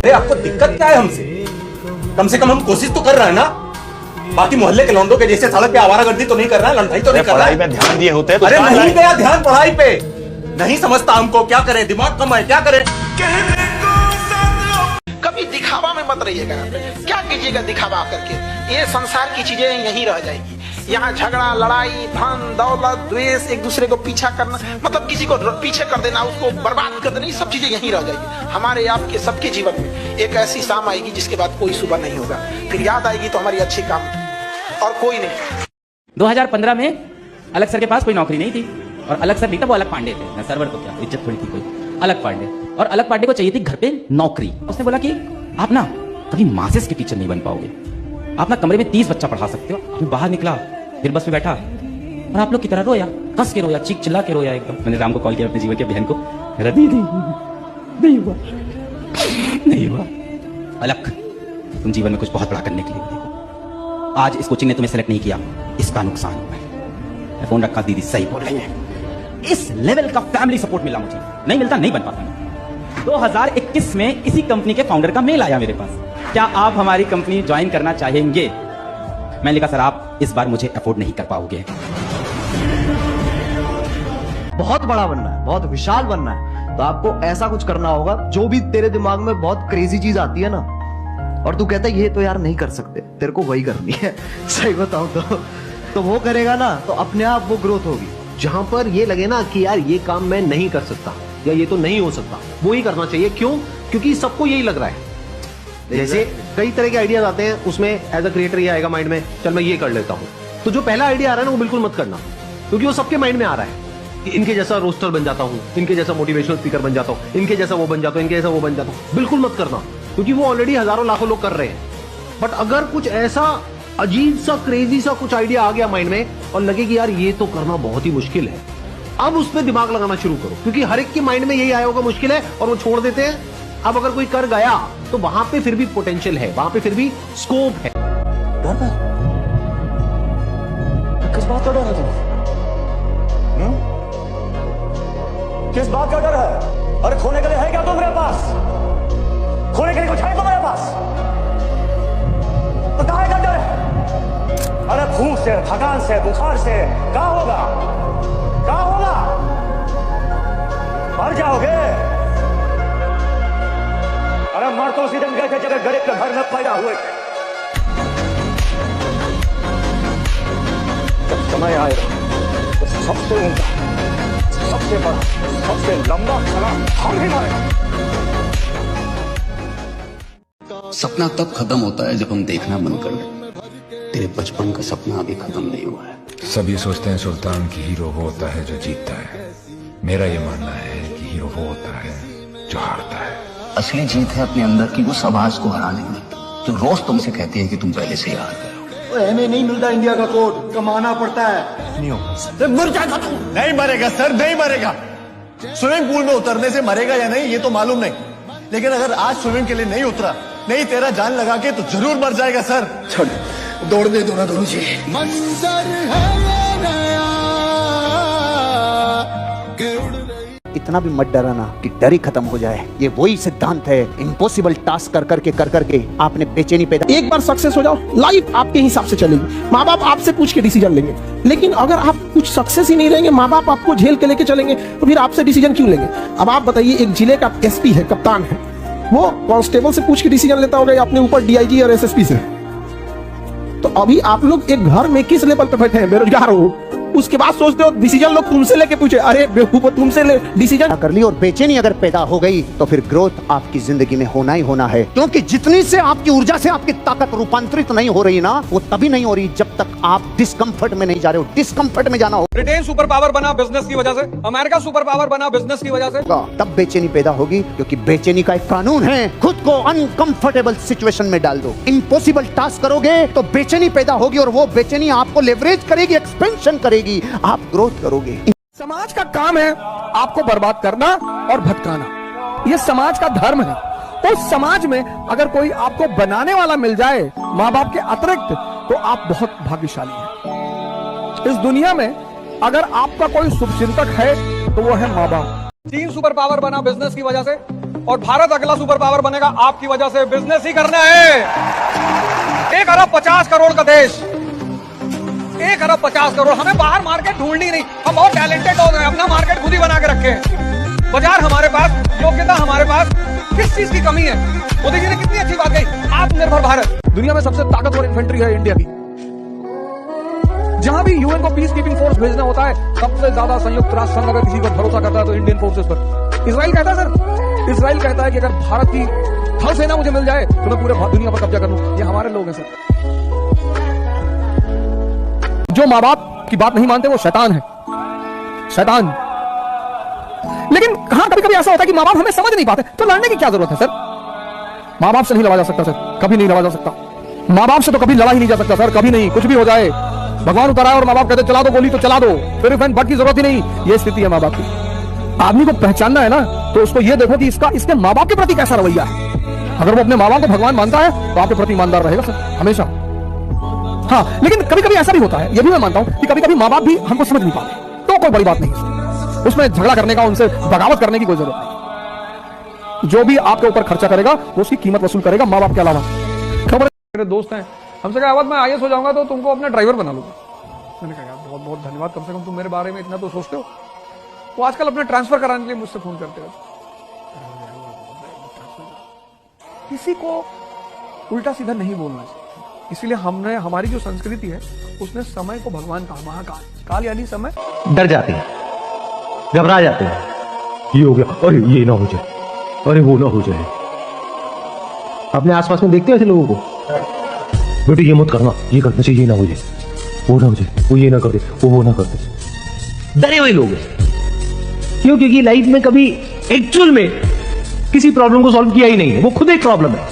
अरे आपको दिक्कत क्या है हमसे? कम से कम हम कोशिश तो कर रहे हैं ना। बाकी मोहल्ले के लौंडों के जैसे सड़क पे आवारागर्दी तो नहीं कर रहा है, लड़ाई तो नहीं कर रहा है। पढ़ाई में ध्यान दिए होते अरे नहीं गया ध्यान पढ़ाई पे, नहीं समझता हमको, क्या करें, दिमाग कम है, क्या करें। कभी दिखावा में मत रहिएगा, क्या कीजिएगा दिखावा करके, ये संसार की चीजें यहीं रह जाएगी। यहाँ झगड़ा, लड़ाई, धन दौलत, द्वेष, एक दूसरे को पीछा करना, मतलब किसी को पीछे कर देना, उसको बर्बाद कर देना, ये सब चीजें यहीं रह जाएगी। हमारे आपके सबके जीवन में एक ऐसी शाम आएगी जिसके बाद कोई सुबह नहीं होगा, फिर याद आएगी तो हमारी अच्छी काम और कोई नहीं। 2015 में अलग सर के पास कोई नौकरी नहीं थी, और अलग सर नहीं था, वो अलग पांडे थे ना, सर्वर को क्या इज्जत थोड़ी थी कोई, अलग पांडे। और अलग पांडे को चाहिए थी घर पे नौकरी। उसने बोला कि आप ना कभी मासेस के टीचर नहीं बन पाओगे, आप ना कमरे में 30 बच्चा पढ़ा सकते हो। मैं बाहर निकला, फिर बस में बैठा और आप लोग की तरह रोया, कस के रोया, चीख चिल्ला के रोया एकदम। मैंने राम को कॉल किया, अपने जीवन के बहन को, दीदी नहीं हुआ, नहीं हुआ। अलग तुम जीवन में कुछ बहुत बड़ा करने के लिए देखो, आज इस कोचिंग ने तुम्हें सेलेक्ट नहीं किया, इसका नुकसान हुआ है। मैं फोन रखा, दीदी सही बोल रही है, इस लेवल का फैमिली सपोर्ट मिला मुझे, नहीं मिलता नहीं बन पाता। 2021 में इसी कंपनी के फाउंडर का मेल आया मेरे पास, क्या आप हमारी कंपनी ज्वाइन करना चाहेंगे? मैं लिखा, सर आप इस बार मुझे अफोर्ड नहीं कर पाओगे। बहुत बड़ा बनना है, बहुत विशाल बनना है, तो आपको ऐसा कुछ करना होगा। जो भी तेरे दिमाग में बहुत क्रेजी चीज आती है ना, और तू कहता है ये तो यार नहीं कर सकते, तेरे को वही करनी है। सही बताऊं तो वो करेगा ना, तो अपने आप वो ग्रोथ होगी। जहां पर ये लगे ना कि यार ये काम मैं नहीं कर सकता या ये तो नहीं हो सकता, वो ही करना चाहिए। क्यों? क्योंकि सबको यही लग रहा है। जैसे कई तरह के आइडियाज आते हैं, उसमें एज अ क्रिएटर ये आएगा माइंड में, चल मैं ये कर लेता हूं। तो जो पहला आइडिया आ रहा है ना, वो बिल्कुल मत करना, क्योंकि वो सबके माइंड में आ रहा है कि इनके जैसा रोस्टर बन जाता हूं, इनके जैसा मोटिवेशनल स्पीकर बन जाता हूं, इनके जैसा वो बन जाता हूं, इनके जैसा वो बन जाता हूं। बिल्कुल मत करना, क्योंकि वो ऑलरेडी हजारों लाखों लोग कर रहे हैं। बट अगर कुछ ऐसा अजीब सा क्रेजी सा कुछ आइडिया आ गया माइंड में और लगे कि यार ये तो करना बहुत ही मुश्किल है, अब उस पर दिमाग लगाना शुरू करो, क्योंकि हर एक के माइंड में यही आया होगा मुश्किल है, और वो छोड़ देते हैं। अब अगर कोई कर गया तो वहां पे फिर भी पोटेंशियल है, वहां पे फिर भी स्कोप है। किस बात का डर है तुम्हें? किस बात का डर है? अरे खोने के लिए है क्या तुम्हारे पास? खोने के लिए कुछ है तुम्हारे पास? तो काहे का डर है? अरे भूख से, थकान से, बुखार से क्या होगा? क्या होगा? मर जाओगे। अरे मर तो उसी दिन गए थे जब गरीब के घर में पैदा हुए थे। जब समय आएगा तो सबसे ऊंचा, सबसे बड़ा, सबसे लंबा सलाम हम ही मारेंगे। सपना तब खत्म होता है जब हम देखना बंद कर दें। तेरे बचपन का सपना अभी खत्म नहीं हुआ है। सभी सोचते हैं सुल्तान की हीरो वो होता है जो जीतता है, मेरा ये मानना है कि हीरो वो होता है जो हारता है। असली जीत है अपने अंदर की उस आवाज को हराने में, जो रोज तुमसे कहती है कि तुम पहले से ही हार गए हो। हमें नहीं मिलता इंडिया का कोड, कमाना पड़ता है। नहीं होगा। मर जाएगा तू। नहीं मरेगा सर, नहीं मरेगा। स्विमिंग पूल में उतरने से मरेगा या नहीं ये तो मालूम नहीं, लेकिन अगर आज स्विमिंग के लिए नहीं उतरा, नहीं तेरा जान लगा के, तो जरूर मर जाएगा सर। छोड़, दौड़ने दो ना दोनों जी। मंजर है इतना भी मत डराना कि डर ही खत्म हो जाए। ये वही सिद्धांत है, इम्पॉसिबल टास्क कर करके आपने बेचैनी पैदा। एक बार सक्सेस हो जाओ, लाइफ आपके हिसाब से चलेगी। माँ बाप आपसे पूछ के डिसीजन लेंगे, लेकिन अगर आप कुछ सक्सेस ही नहीं रहेंगे, माँ बाप आपको झेल के लेके चलेंगे, तो फिर आपसे डिसीजन क्यों लेंगे? अब आप बताइए, एक जिले का एसपी है, कप्तान है, वो कांस्टेबल से पूछ के डिसीजन लेता होगा या अपने ऊपर डीआईजी और एसएसपी से? तो अभी आप लोग एक घर में किस लेवल पे बैठे हैं, बेरोजगार हो, उसके बाद सोचते हो डिसीजन लोग तुमसे लेके पूछे, अरे बेवकूफ तुमसे ले डिसीजन कर ली। और बेचैनी अगर पैदा हो गई तो फिर ग्रोथ आपकी जिंदगी में होना ही होना है, क्योंकि जितनी से आपकी ऊर्जा से आपकी ताकत रूपांतरित नहीं हो रही ना, वो तभी नहीं हो रही जब तक आप डिस्कम्फर्ट में नहीं जा रहे हो। डिस्कम्फर्ट में जाना हो। ब्रिटेन सुपर पावर बना बिजनेस की वजह से, अमेरिका सुपर पावर बना बिजनेस की वजह से, तब बेचैनी पैदा होगी, क्योंकि बेचैनी का एक कानून है, खुद को अनकंफर्टेबल सिचुएशन में डाल दो, इम्पॉसिबल टास्क करोगे तो बेचैनी पैदा होगी, और वो बेचैनी आपको लेवरेज करेगी, एक्सपेंशन करेगी, आप ग्रोथ करोगे। समाज का काम है आपको बर्बाद करना और भटकाना, ये समाज का धर्म है। उस समाज में अगर कोई आपको बनाने वाला मिल जाए माँ बाप के अतिरिक्त, तो आप बहुत भाग्यशाली हैं। इस दुनिया में अगर आपका कोई शुभचिंतक है तो वो है माँ बाप। 3 सुपर पावर बना बिजनेस की वजह से, और भारत अगला सुपर पावर बनेगा आपकी वजह से। बिजनेस ही करना है। 1 अरब 50 करोड़ का देश, 1 अरब 50 करोड़। हमें बाहर मार्केट ढूंढनी नहीं, हम बहुत टैलेंटेड लोग हैं, अपना मार्केट खुद ही बना के रखे हैं। बाजार हमारे पास, योग्यता हमारे पास, किस चीज की कमी है? मोदी जी ने कितनी अच्छी बात कही, आत्मनिर्भर भारत। दुनिया में सबसे ताकतवर इन्फेंट्री है इंडिया की। जहां भी यूएन को पीस कीपिंग फोर्स भेजना होता है, सबसे ज्यादा संयुक्त राष्ट्र संघ अगर किसी पर भरोसा करता है तो इंडियन फोर्सेस पर। इजराइल कहता है सर, इजराइल कहता है कि अगर भारत की थल सेना मुझे मिल जाए तो मैं पूरे दुनिया पर कब्जा कर लूं। ये हमारे लोग हैं सर। जो माँ बाप की बात नहीं मानते वो शैतान है, शैतान। लेकिन हाँ, कभी कभी ऐसा होता है कि माँ बाप हमें समझ नहीं पाते, तो लड़ने की क्या जरूरत है सर? माँ बाप से नहीं लड़ा जा सकता सर, कभी नहीं लड़ा जा सकता। माँ बाप से तो कभी लड़ा ही नहीं जा सकता सर, कभी नहीं। कुछ भी हो जाए, भगवान उतर आए और माँ बाप कहते चला दो गोली तो चला दो, फिर फैन भट की जरूरत ही नहीं। ये स्थिति है माँ बाप की। आदमी को पहचानना है ना, तो उसको ये देखो कि इसके माँ बाप के प्रति कैसा रवैया है। अगर वो अपने माँ बाप को भगवान मानता है तो आपके प्रति ईमानदार रहेगा सर, हमेशा। हाँ, लेकिन कभी कभी ऐसा भी होता है, ये भी मैं मानता हूं कि कभी कभी माँ बाप भी हमको समझ नहीं पाते, तो कोई बड़ी बात नहीं है। उसमें झगड़ा करने का, उनसे बगावत करने की कोई जरूरत नहीं। जो भी आपके ऊपर खर्चा करेगा वो उसकी कीमत वसूल करेगा, माँ बाप के अलावा। खबर मेरे दोस्त हैं, हमसे कहा मैं IAS हो जाऊंगा तो तुमको अपना ड्राइवर बना लूंगा। मैंने कहा यार बहुत बहुत धन्यवाद, कम से कम तुम मेरे बारे में इतना तो सोचते हो। वो आजकल अपना ट्रांसफर कराने के लिए मुझसे फोन करते हैं। किसी को उल्टा सीधा नहीं बोलना चाहिए, इसीलिए हमने, हमारी जो संस्कृति है उसने समय को भगवान कहा, महाकाल, काल यानी समय। डर जाते हैं, घबरा जाते हैं, ये हो गया, अरे ये ना हो जाए, अरे वो ना हो जाए। अपने आसपास में देखते हो ऐसे लोगों को, बेटे ये मत करना, ये करना चाहिए, ये ना हो जाए, वो ना हो जाए, वो ये ना कर दे, वो ना कर दे। डरे हुए लोग हैं। क्यों? क्योंकि लाइफ में कभी एक्चुअल में किसी प्रॉब्लम को सॉल्व किया ही नहीं है। वो खुद एक प्रॉब्लम है,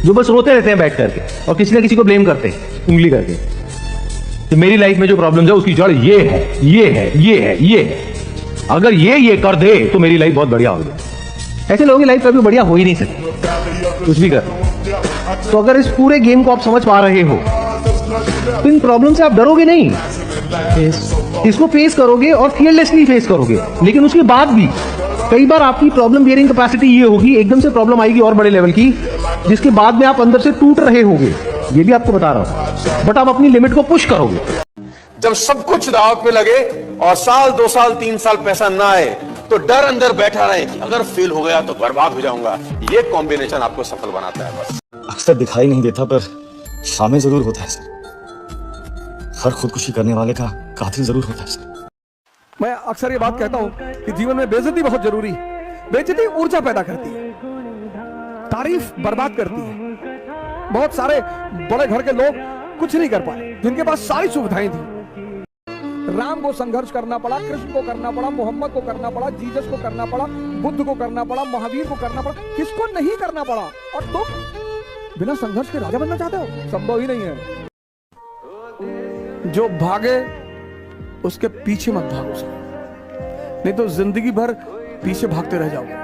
जो बस रोते रहते हैं बैठ करके और किसी ना किसी को ब्लेम करते हैं उंगली करके। तो मेरी लाइफ में जो प्रॉब्लम है उसकी जड़ ये है, ये है, ये है, ये है। अगर ये कर दे तो मेरी लाइफ बहुत बढ़िया हो जाए। ऐसे लोगों की लाइफ कभी बढ़िया हो ही नहीं सकती, कुछ भी कर। तो अगर इस पूरे गेम को आप समझ पा रहे हो तो इन प्रॉब्लम से आप डरोगे नहीं, इसको फेस करोगे और फियरलेसली फेस करोगे। लेकिन उसके बाद भी कई बार आपकी प्रॉब्लम बियरिंग कैपेसिटी ये होगी, एकदम से प्रॉब्लम आएगी और बड़े लेवल की, जिसके बाद में आप अंदर से टूट रहे होगे। ये भी आपको बता रहा हूं, बट आप अपनी लिमिट को पुश करोगे। जब सब कुछ दांव पे लगे और साल 2 साल 3 साल पैसा ना आए तो डर अंदर बैठा रहे कि अगर फेल हो गया तो बर्बाद हो जाऊंगा। ये कॉम्बिनेशन आपको सफल बनाता है। बस अक्सर दिखाई नहीं देता पर सामने जरूर होता है सर। हर खुदकुशी करने वाले का कातिल जरूर होता है सर। मैं अक्सर ये बात कहता हूं कि जीवन में बेइज्जती बहुत जरूरी है। बेइज्जती ऊर्जा पैदा करती है, तारीफ बर्बाद करती है। बहुत सारे बड़े घर के लोग कुछ नहीं कर पाए जिनके पास सारी सुविधाएं थी। राम को संघर्ष करना पड़ा, कृष्ण को करना पड़ा, मोहम्मद को करना पड़ा, जीसस को करना पड़ा, बुद्ध को करना पड़ा, महावीर को करना पड़ा, किसको नहीं करना पड़ा? और तुम बिना संघर्ष के राजा बनना चाहते हो? संभव ही नहीं है। जो भागे उसके पीछे मत भागो सर, नहीं तो जिंदगी भर पीछे भागते रह जाओगे।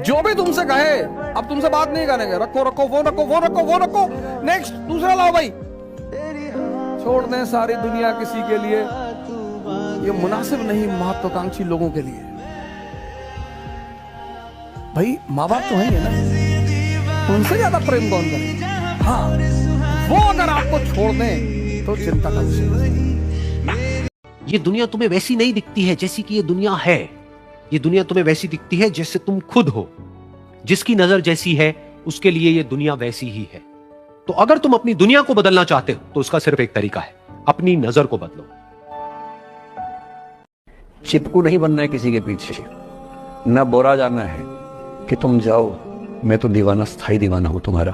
जो भी तुमसे कहे अब तुमसे बात नहीं करेंगे, रखो रखो वो रखो वो रखो वो रखो, नेक्स्ट दूसरा लाओ भाई, छोड़ दें सारी दुनिया किसी के लिए। ये मुनासिब नहीं महत्वाकांक्षी लोगों के लिए। भाई माँ बाप तो है ही ना, उनसे ज्यादा प्रेम कौन करे? हाँ, वो अगर आपको छोड़ दें तो चिंता का विषय। ये दुनिया तुम्हें वैसी नहीं दिखती है जैसी कि ये दुनिया है। ये दुनिया तुम्हें वैसी दिखती है जैसे तुम खुद हो। जिसकी नजर जैसी है उसके लिए ये दुनिया वैसी ही है। तो अगर तुम अपनी दुनिया को बदलना चाहते हो तो उसका सिर्फ एक तरीका है, अपनी नजर को बदलो। चिपकू नहीं बनना है किसी के पीछे, न बोरा जाना है कि तुम जाओ, मैं तो दीवाना, स्थायी दीवाना हूं तुम्हारा।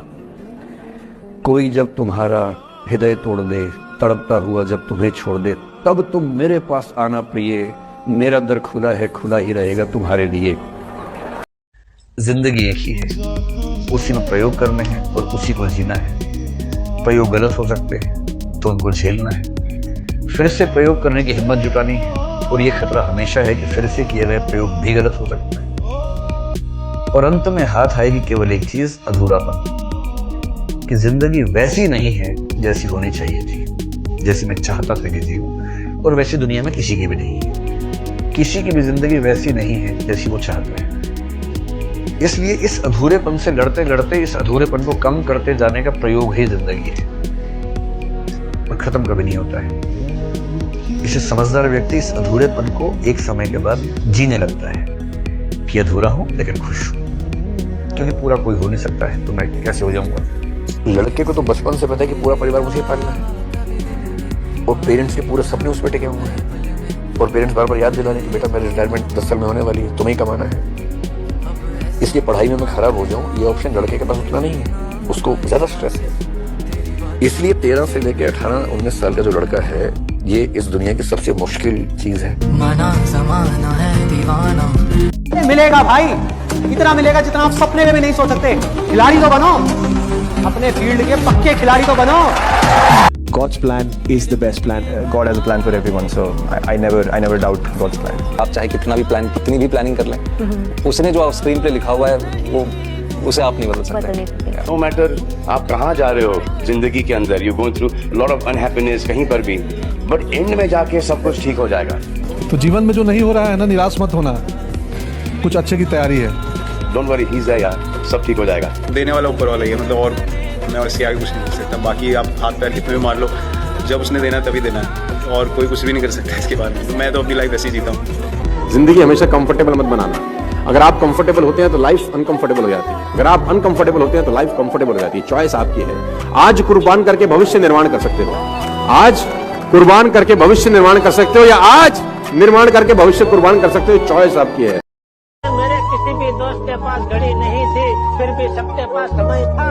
कोई जब तुम्हारा हृदय तोड़ दे, तड़पता हुआ जब तुम्हें छोड़ दे, तब तुम मेरे पास आना प्रिय, मेरा दर खुला है, खुला ही रहेगा तुम्हारे लिए। जिंदगी एक ही है, उसी में प्रयोग करने हैं और उसी को जीना है। प्रयोग गलत हो सकते हैं तो उनको झेलना है, फिर से प्रयोग करने की हिम्मत जुटानी है। और ये खतरा हमेशा है कि फिर से किए गए प्रयोग भी गलत हो सकते हैं और अंत में हाथ आएगी केवल एक चीज, अधूरापन, कि जिंदगी वैसी नहीं है जैसी होनी चाहिए थी, जैसी मैं चाहता था कि जीऊं, और वैसी दुनिया में किसी की भी नहीं है। किसी की भी जिंदगी वैसी नहीं है जैसी वो चाहता है। इसलिए इस अधूरेपन से लड़ते लड़ते इस अधूरेपन को कम करते जाने का प्रयोग ही जिंदगी है और खत्म कभी नहीं होता है। इसे समझदार व्यक्ति इस अधूरेपन को एक समय के बाद जीने लगता है कि अधूरा हूं लेकिन खुश हूं, क्योंकि पूरा कोई हो नहीं सकता है तो मैं कैसे हो जाऊंगा। लड़के को तो बचपन से पता है कि पूरा परिवार मुझे पालना है और पेरेंट्स के पूरे सपने उस पर टिके हुए हैं और पेरेंट्स बार बार याद दिला रहे हैं कि बेटा मेरी रिटायरमेंट 10 साल में होने वाली है, तुम्हें ही कमाना है। इसलिए पढ़ाई में मैं खराब हो जाऊं ये ऑप्शन लड़के के पास उतना नहीं है, उसको ज्यादा स्ट्रेस है। इसलिए 13 से लेकर 18-19 साल का जो लड़का है ये इस दुनिया की सबसे मुश्किल चीज है। मना ज़माना है दीवाना। मिलेगा भाई, इतना मिलेगा जितना आप सपने में भी नहीं सोच सकते। खिलाड़ी तो बनो, अपने फील्ड के पक्के खिलाड़ी तो बनो। God's plan is the best plan. God has a plan for everyone, so I never doubt God's plan. आप चाहे कितना भी प्लान, कितनी भी प्लानिंग कर लें, उसने जो आप स्क्रीन पे लिखा हुआ है वो उसे आप नहीं बदल सकते। No matter आप कहाँ जा रहे हो जिंदगी के अंदर, you going through lot of unhappiness कहीं पर भी, but end में जाके सब कुछ ठीक हो जाएगा। तो जीवन में जो नहीं हो रहा है ना, निराश मत होना, कुछ अच्छे की तैयारी है। Don't worry, he's there यार, सब ठीक हो जाएगा। देने वाला ऊपर वाला ही है, मतलब और मैं इसके आगे कुछ नहीं कर सकता। बाकी आप हाथ पैर कितने भी मार लो, जब उसने देना तभी देना है और कोई कुछ भी नहीं कर सकता इसके बारे में। तो मैं तो अपनी लाइफ ऐसी जीता हूँ। जिंदगी हमेशा कंफर्टेबल मत बनाना। अगर आप कंफर्टेबल होते हैं तो लाइफ अनकंफर्टेबल हो जाती है, अगर आप अनकंफर्टेबल होते हैं तो लाइफ कंफर्टेबल हो जाती है। चॉइस आपकी है। आज कुर्बान करके भविष्य निर्माण कर सकते हो, आज कुर्बान करके भविष्य निर्माण कर सकते हो या आज निर्माण करके भविष्य कुर्बान कर सकते हो। चॉइस आपकी है। मेरे किसी भी दोस्त के पास घड़ी नहीं थी, फिर भी सबके पास समय था।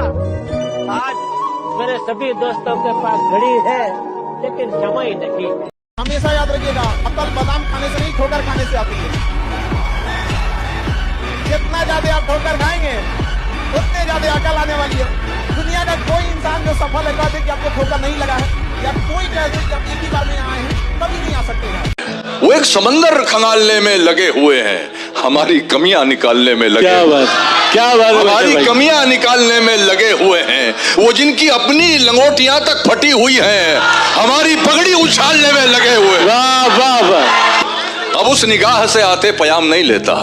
आज मेरे सभी दोस्तों के पास घड़ी है लेकिन समय नहीं। हमेशा याद रखिएगा, अकल बादाम खाने से नहीं ठोकर खाने से आती है। जितना ज्यादा आप ठोकर खाएंगे उतने ज्यादा अकल आने वाली है। दुनिया का कोई इंसान जो सफल है कह दे कि आपको ठोकर नहीं लगा है, या कोई कह दे कि आप एक ही बार में आए हैं, कभी नहीं आ सकते हैं। वो एक समंदर खंगालने में लगे हुए हैं, हमारी कमियां निकालने में लगे। क्या बात हमारी कमियां निकालने में लगे हुए हैं। वो जिनकी अपनी लंगोटियां तक फटी हुई हैं, हमारी पगड़ी उछालने में लगे हुए। वाह वाह वाह। अब उस निगाह से आते पयाम नहीं लेता,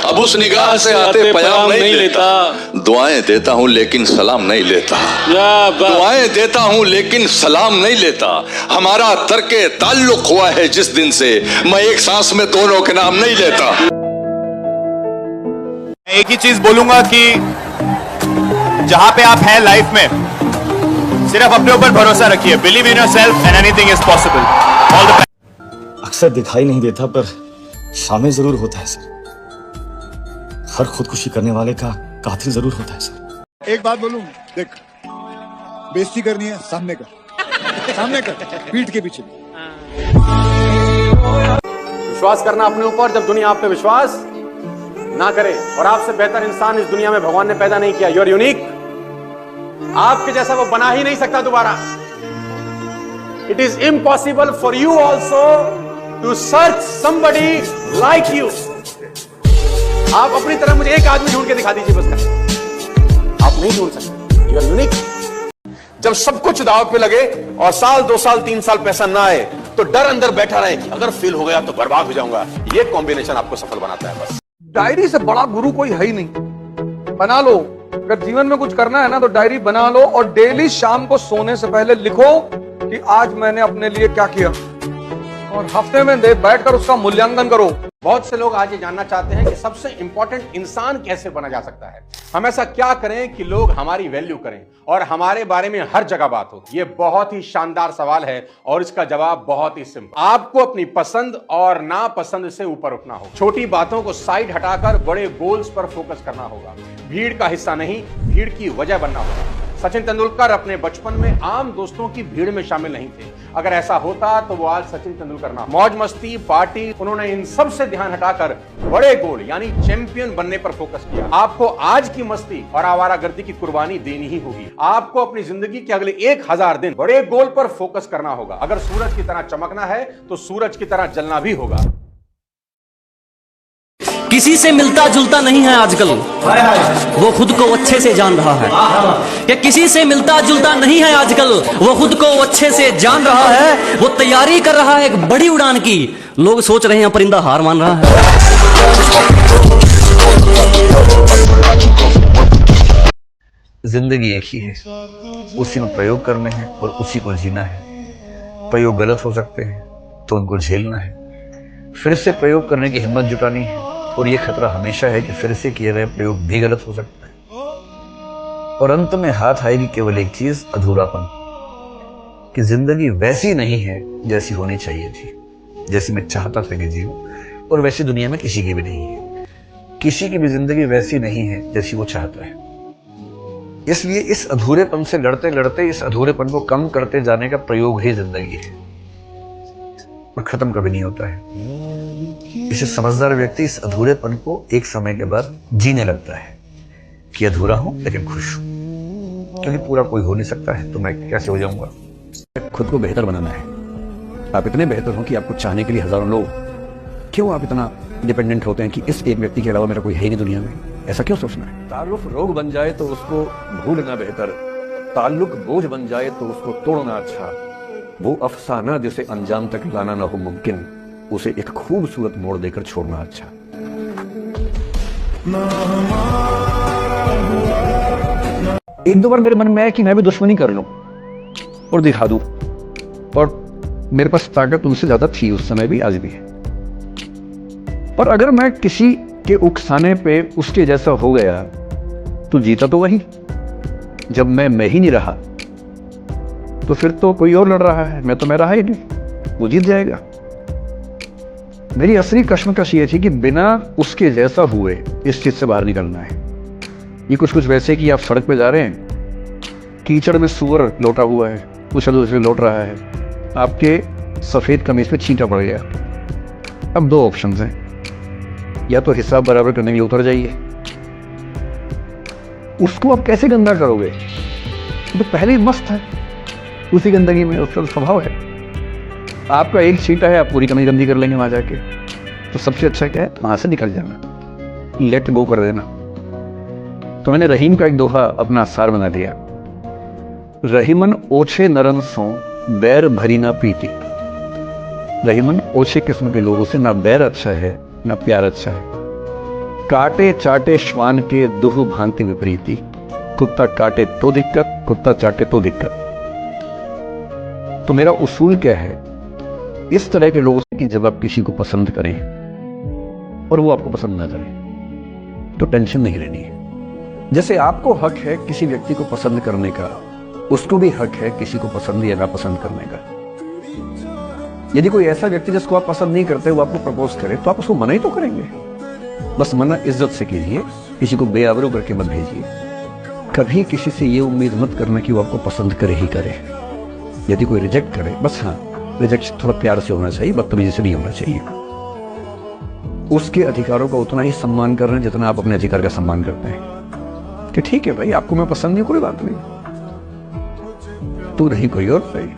अब उस निगाह से आते पयाम नहीं लेता। दुआएं देता हूं लेकिन सलाम नहीं लेता, दुआएं देता हूं लेकिन सलाम नहीं लेता। हमारा तर्के ताल्लुक हुआ है जिस दिन से, मैं एक सांस में दोनों के नाम नहीं लेता। एक ही चीज बोलूंगा कि जहां पे आप हैं लाइफ में, सिर्फ अपने ऊपर भरोसा रखिए। Believe in yourself and anything is possible. All the best. अक्सर दिखाई नहीं देता पर सामने जरूर होता है सर। हर खुदकुशी करने वाले का कातिल जरूर होता है सर। एक बात बोलूं, देख, बेइज्जती करनी है सामने कर, पीठ के पीछे। विश्वास करना अपने ऊपर जब दुनिया आप पे विश्वास ना करे। और आपसे बेहतर इंसान इस दुनिया में भगवान ने पैदा नहीं किया। You are unique. आपके जैसा वो बना ही नहीं सकता दोबारा। It is impossible for you also to search somebody like you. आप अपनी तरह मुझे एक आदमी ढूंढ के दिखा दीजिए बस। आप नहीं ढूंढ सकते। You are unique. जब सब कुछ दांव पे लगे और साल 2 साल 3 साल पैसा ना आए तो डर अंदर बैठा रहे कि अगर फेल हो गया तो बर्बाद हो जाऊंगा। ये कॉम्बिनेशन आपको सफल बनाता है। बस डायरी से बड़ा गुरु कोई है ही नहीं। बना लो, अगर जीवन में कुछ करना है ना तो डायरी बना लो और डेली शाम को सोने से पहले लिखो कि आज मैंने अपने लिए क्या किया, और हफ्ते में बैठकर उसका मूल्यांकन करो। बहुत से लोग आज ये जानना चाहते हैं कि सबसे इंपॉर्टेंट इंसान कैसे बना जा सकता है। हम ऐसा क्या करें कि लोग हमारी वैल्यू करें और हमारे बारे में हर जगह बात हो। ये बहुत ही शानदार सवाल है और इसका जवाब बहुत ही सिंपल। आपको अपनी पसंद और नापसंद से ऊपर उठना होगा। छोटी बातों को साइड हटाकर बड़े गोल्स पर फोकस करना होगा। भीड़ का हिस्सा नहीं, भीड़ की वजह बनना होगा। सचिन तेंदुलकर अपने बचपन में आम दोस्तों की भीड़ में शामिल नहीं थे। अगर ऐसा होता तो वो आज सचिन तेंदुलकर ना। मौज मस्ती, पार्टी, उन्होंने इन सब से ध्यान हटाकर बड़े गोल यानी चैंपियन बनने पर फोकस किया। आपको आज की मस्ती और आवारागर्दी की कुर्बानी देनी ही होगी। आपको अपनी जिंदगी के अगले 1000 दिन बड़े गोल पर फोकस करना होगा। अगर सूरज की तरह चमकना है तो सूरज की तरह जलना भी होगा। किसी से मिलता जुलता नहीं है आजकल, वो खुद को अच्छे से जान रहा है। कि किसी से मिलता जुलता नहीं है आजकल, वो खुद को अच्छे से जान रहा है। वो तैयारी कर रहा है एक बड़ी उड़ान की। लोग सोच रहे हैं परिंदा हार मान रहा है। जिंदगी एक ही है, उसी में प्रयोग करने हैं और उसी को जीना है। प्रयोग गलत हो सकते हैं तो उनको झेलना है, फिर से प्रयोग करने की हिम्मत जुटानी है। और ये खतरा हमेशा है कि फिर से किए गए प्रयोग भी गलत हो सकता है। और अंत में हाथ आएगी केवल एक चीज, अधूरापन, कि जिंदगी वैसी नहीं है जैसी होनी चाहिए थी, जैसी मैं चाहता था कि जीऊं, और वैसी दुनिया में किसी की भी नहीं है। किसी की भी जिंदगी वैसी नहीं है जैसी वो चाहता है। इसलिए इस अधूरेपन से लड़ते लड़ते इस अधूरेपन को कम करते जाने का प्रयोग ही जिंदगी है, और खत्म कभी नहीं होता है। इसे समझदार व्यक्ति इस अधूरेपन को एक समय के बाद जीने लगता है कि अधूरा हूं लेकिन खुश हूं, क्योंकि पूरा कोई हो नहीं सकता है तो मैं कैसे हो जाऊंगा। खुद को बेहतर बनाना है। आप इतने बेहतर हो कि आपको चाहने के लिए हजारों लोग, क्यों आप इतना डिपेंडेंट होते हैं कि इस एक व्यक्ति के अलावा मेरा कोई है नहीं दुनिया में? ऐसा क्यों सोचना है? ताल्लुक रोग बन जाए तो उसको भूलना बेहतर, ताल्लुक बोझ बन जाए तो उसको तोड़ना अच्छा। वो अफसाना जिसे अंजाम तक लाना ना हो मुमकिन, उसे एक खूबसूरत मोड़ देकर छोड़ना अच्छा। एक दो बार मेरे मन में आया कि मैं भी दुश्मनी कर लूं और दिखा दूं, और मेरे पास ताकत उनसे ज्यादा थी उस समय भी, आज भी है। और अगर मैं किसी के उकसाने पे उसके जैसा हो गया तो जीता तो वही। जब मैं ही नहीं रहा तो फिर तो कोई और लड़ रहा है, मैं रहा ही नहीं, वो जीत जाएगा। मेरी असली कश्मकश ये थी कि बिना उसके जैसा हुए इस चीज से बाहर निकलना है। ये कुछ वैसे कि आप सड़क पे जा रहे हैं, कीचड़ में सुअर लौटा हुआ है, उछल उछल लौट रहा है, आपके सफेद कमीज पे छींटा पड़ गया। अब दो ऑप्शंस हैं, या तो हिसाब बराबर करने के लिए उतर जाइए, उसको आप कैसे गंदा करोगे? तो पहले ही मस्त है उसी गंदगी में, उसका स्वभाव है। आपका एक छींटा है, आप पूरी कमीज गंदी कर लेंगे वहां जाके। तो सबसे अच्छा क्या है, वहां से निकल जाना, लेट गो कर देना। तो मैंने रहीम का एक दोहा अपना आसार बना दिया, रहीमन ओछे नरन सो बैर भरी ना प्रीति। रहीमन ओछे किस्म के लोगों से ना बैर अच्छा है ना प्यार अच्छा है। काटे चाटे श्वान के दुह भांति विपरीति, कुत्ता काटे तो दिक्कत, कुत्ता चाटे तो दिक्कत। तो मेरा उसूल क्या है, इस तरह के लोगों से कि जब आप किसी को पसंद करें और वो आपको पसंद ना करें तो टेंशन नहीं लेनी है। जैसे आपको हक है किसी व्यक्ति को पसंद करने का, उसको भी हक है किसी को पसंद या नापसंद करने का। यदि कोई ऐसा व्यक्ति जिसको आप पसंद नहीं करते वो आपको प्रपोज करे तो आप उसको मना ही तो करेंगे। बस मना इज्जत से कीजिए, किसी को बेआबरू करके मत भेजिए। कभी किसी से ये उम्मीद मत करना कि वो आपको पसंद करे ही करे। यदि कोई रिजेक्ट करे, बस हाँ, रिजेक्ट थोड़ा प्यार से होना चाहिए, बदतमीजी से नहीं होना चाहिए। उसके अधिकारों का उतना ही सम्मान कर रहे हैं जितना आप अपने अधिकार का सम्मान करते हैं। कि ठीक है भाई, आपको मैं पसंद नहीं, कोई बात नहीं, तू नहीं कोई और सही,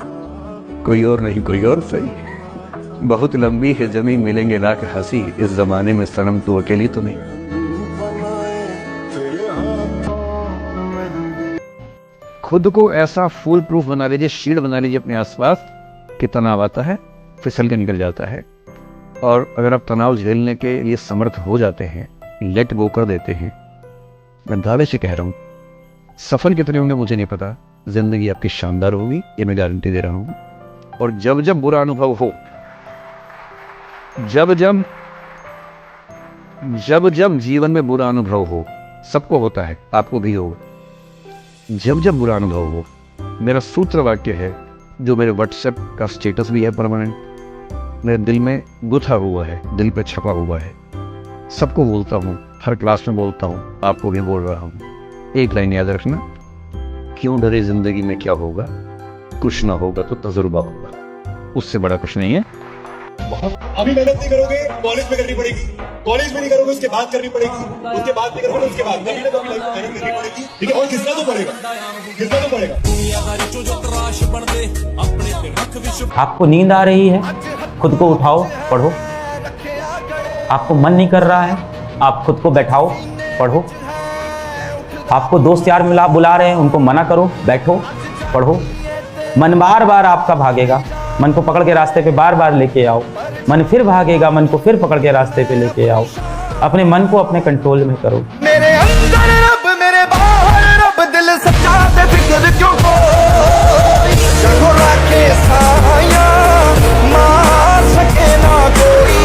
कोई और नहीं कोई और सही। बहुत लंबी है जमी, मिलेंगे लाख हंसी, इस जमाने में सनम तू अकेली तो नहीं। खुद को ऐसा फूल प्रूफ बना लीजिए, शील्ड बना लीजिए अपने आसपास कि तनाव आता है फिसल के निकल जाता है। और अगर आप तनाव झेलने के लिए समर्थ हो जाते हैं, लेट गो कर देते हैं, मैं दावे से कह रहा हूं, सफल कितने होंगे मुझे नहीं पता, जिंदगी आपकी शानदार होगी, ये मैं गारंटी दे रहा हूं। और जब जब बुरा अनुभव हो, जब जब जीवन में बुरा अनुभव हो, सबको होता है, आपको भी होगा, जब जब बुरा अनुभव हो, मेरा सूत्र वाक्य है जो मेरे व्हाट्सएप का स्टेटस भी है परमानेंट, मेरे दिल में गुथा हुआ है, दिल पे छपा हुआ है, सबको बोलता हूँ, हर क्लास में बोलता हूँ, आपको भी बोल रहा हूँ। एक लाइन याद रखना, क्यों डरे जिंदगी में क्या होगा, कुछ ना होगा तो तजुर्बा होगा, उससे बड़ा कुछ नहीं है। अभी मेहनत नहीं करोगे, कॉलेज में करनी पड़ेगी, कॉलेज में नहीं करोगे उसके बाद करनी पड़ेगी, उसके बाद नहीं करोगे उसके बाद कभी ना कभी मेहनत करनी पड़ेगी, ठीक है। और कितना तो पड़ेगा, कितना तो पड़ेगा। आपको नींद आ रही है, खुद को उठाओ, पढ़ो। आपको मन नहीं कर रहा है, आप खुद को बैठाओ, पढ़ो। आपको दोस्त यार बुला रहे हैं, उनको मना करो, बैठो, पढ़ो। मन बार बार आपका भागेगा, मन को पकड़ के रास्ते पे बार बार लेके आओ। मन फिर भागेगा, मन को फिर पकड़ के रास्ते पे लेके आओ। अपने मन को अपने कंट्रोल में करो। मेरे अंदर रब, मेरे बाहर रब, दिल से जिगर क्यों कोई जगो रखे साया मार सके ना कोई।